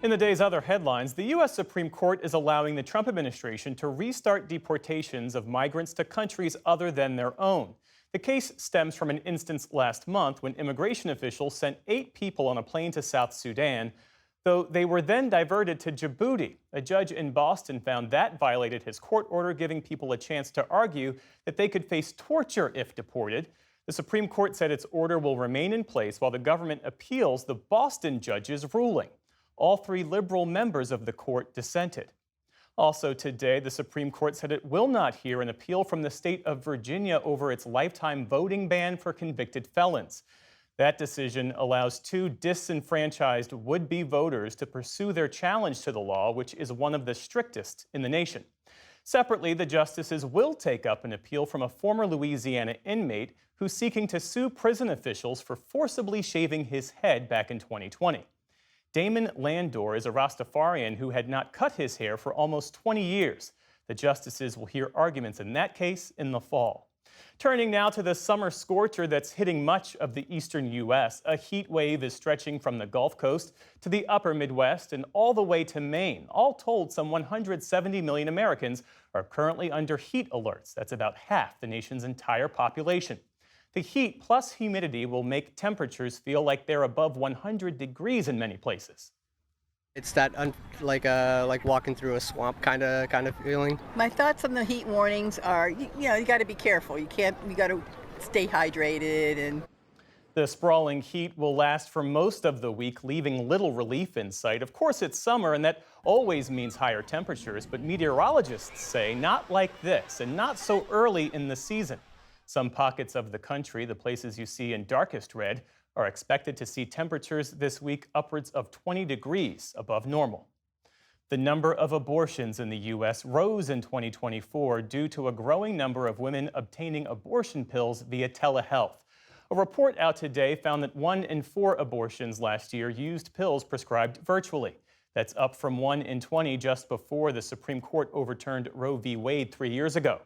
In the day's other headlines, the U.S. Supreme Court is allowing the Trump administration to restart deportations of migrants to countries other than their own. The case stems from an instance last month when immigration officials sent 8 people on a plane to South Sudan, though they were then diverted to Djibouti. A judge in Boston found that violated his court order, giving people a chance to argue that they could face torture if deported. The Supreme Court said its order will remain in place while the government appeals the Boston judge's ruling. All 3 liberal members of the court dissented. Also today, the Supreme Court said it will not hear an appeal from the state of Virginia over its lifetime voting ban for convicted felons. That decision allows 2 disenfranchised would-be voters to pursue their challenge to the law, which is one of the strictest in the nation. Separately, the justices will take up an appeal from a former Louisiana inmate who's seeking to sue prison officials for forcibly shaving his head back in 2020. Damon Landor is a Rastafarian who had not cut his hair for almost 20 years. The justices will hear arguments in that case in the fall. Turning now to the summer scorcher that's hitting much of the eastern U.S., a heat wave is stretching from the Gulf Coast to the upper Midwest and all the way to Maine. All told, some 170 million Americans are currently under heat alerts. That's about half the nation's entire population. The heat plus humidity will make temperatures feel like they're above 100 degrees in many places. It's that like walking through a swamp kind of feeling. My thoughts on the heat warnings are, you got to be careful. You got to stay hydrated. And the sprawling heat will last for most of the week, leaving little relief in sight. Of course, it's summer, and that always means higher temperatures, but meteorologists say not like this and not so early in the season. Some pockets of the country, the places you see in darkest red, are expected to see temperatures this week upwards of 20 degrees above normal. The number of abortions in the U.S. rose in 2024 due to a growing number of women obtaining abortion pills via telehealth. A report out today found that 1 in 4 abortions last year used pills prescribed virtually. That's up from 1 in 20 just before the Supreme Court overturned Roe v. Wade 3 years ago.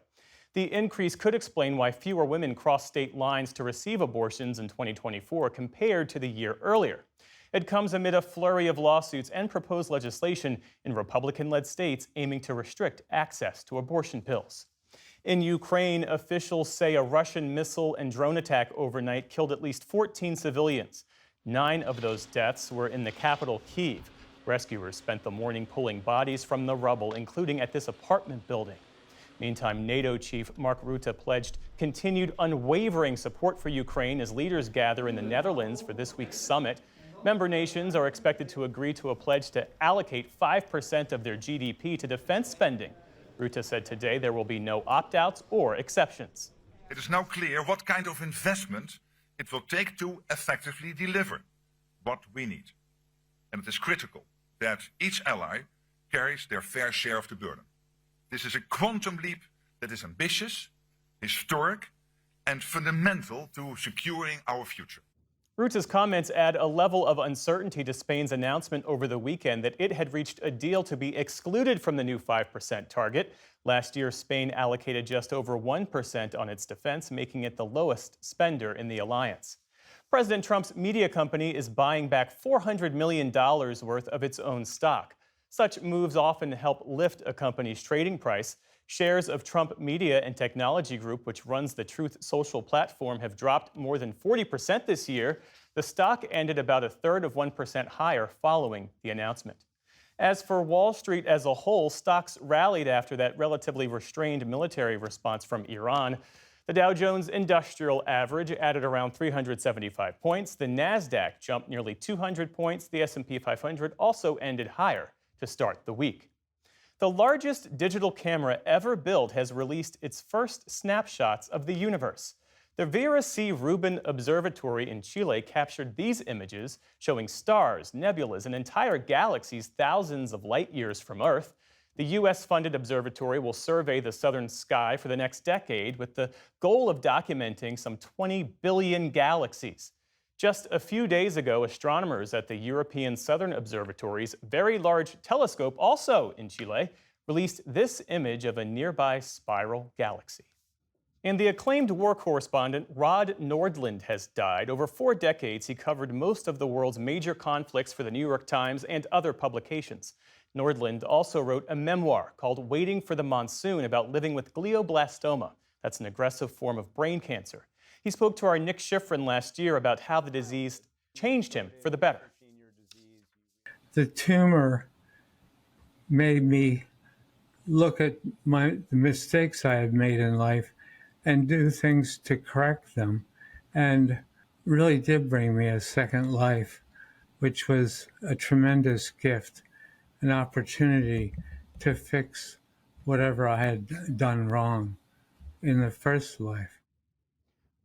The increase could explain why fewer women crossed state lines to receive abortions in 2024 compared to the year earlier. It comes amid a flurry of lawsuits and proposed legislation in Republican-led states aiming to restrict access to abortion pills. In Ukraine, officials say a Russian missile and drone attack overnight killed at least 14 civilians. 9 of those deaths were in the capital, Kyiv. Rescuers spent the morning pulling bodies from the rubble, including at this apartment building. Meantime, NATO chief Mark Rutte pledged continued unwavering support for Ukraine as leaders gather in the Netherlands for this week's summit. Member nations are expected to agree to a pledge to allocate 5% of their GDP to defense spending. Rutte said today there will be no opt-outs or exceptions. It is now clear what kind of investment it will take to effectively deliver what we need. And it is critical that each ally carries their fair share of the burden. This is a quantum leap that is ambitious, historic, and fundamental to securing our future. Rutte's comments add a level of uncertainty to Spain's announcement over the weekend that it had reached a deal to be excluded from the new 5% target. Last year, Spain allocated just over 1% on its defense, making it the lowest spender in the alliance. President Trump's media company is buying back $400 million worth of its own stock. Such moves often help lift a company's trading price. Shares of Trump Media and Technology Group, which runs the Truth Social platform, have dropped more than 40% this year. The stock ended about 1/3 of 1% higher following the announcement. As for Wall Street as a whole, stocks rallied after that relatively restrained military response from Iran. The Dow Jones Industrial Average added around 375 points. The Nasdaq jumped nearly 200 points. The S&P 500 also ended higher to start the week. The largest digital camera ever built has released its first snapshots of the universe. The Vera C. Rubin Observatory in Chile captured these images showing stars, nebulas, and entire galaxies thousands of light years from Earth. The U.S.-funded observatory will survey the southern sky for the next decade with the goal of documenting some 20 billion galaxies. Just a few days ago, astronomers at the European Southern Observatory's Very Large Telescope, also in Chile, released this image of a nearby spiral galaxy. And the acclaimed war correspondent Rod Nordland has died. Over 4 decades, he covered most of the world's major conflicts for the New York Times and other publications. Nordland also wrote a memoir called Waiting for the Monsoon about living with glioblastoma. That's an aggressive form of brain cancer. He spoke to our Nick Schifrin last year about how the disease changed him for the better. The tumor made me look at the mistakes I had made in life and do things to correct them, and really did bring me a second life, which was a tremendous gift, an opportunity to fix whatever I had done wrong in the first life.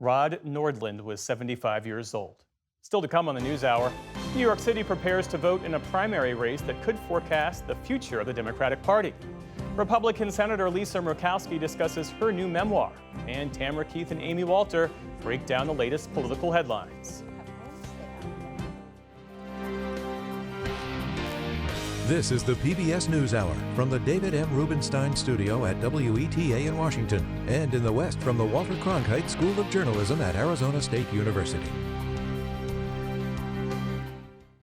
Rod Nordland was 75 years old. Still to come on the NewsHour, New York City prepares to vote in a primary race that could forecast the future of the Democratic Party. Republican Senator Lisa Murkowski discusses her new memoir, and Tamara Keith and Amy Walter break down the latest political headlines. This is the PBS NewsHour from the David M. Rubenstein Studio at WETA in Washington, and in the West from the Walter Cronkite School of Journalism at Arizona State University.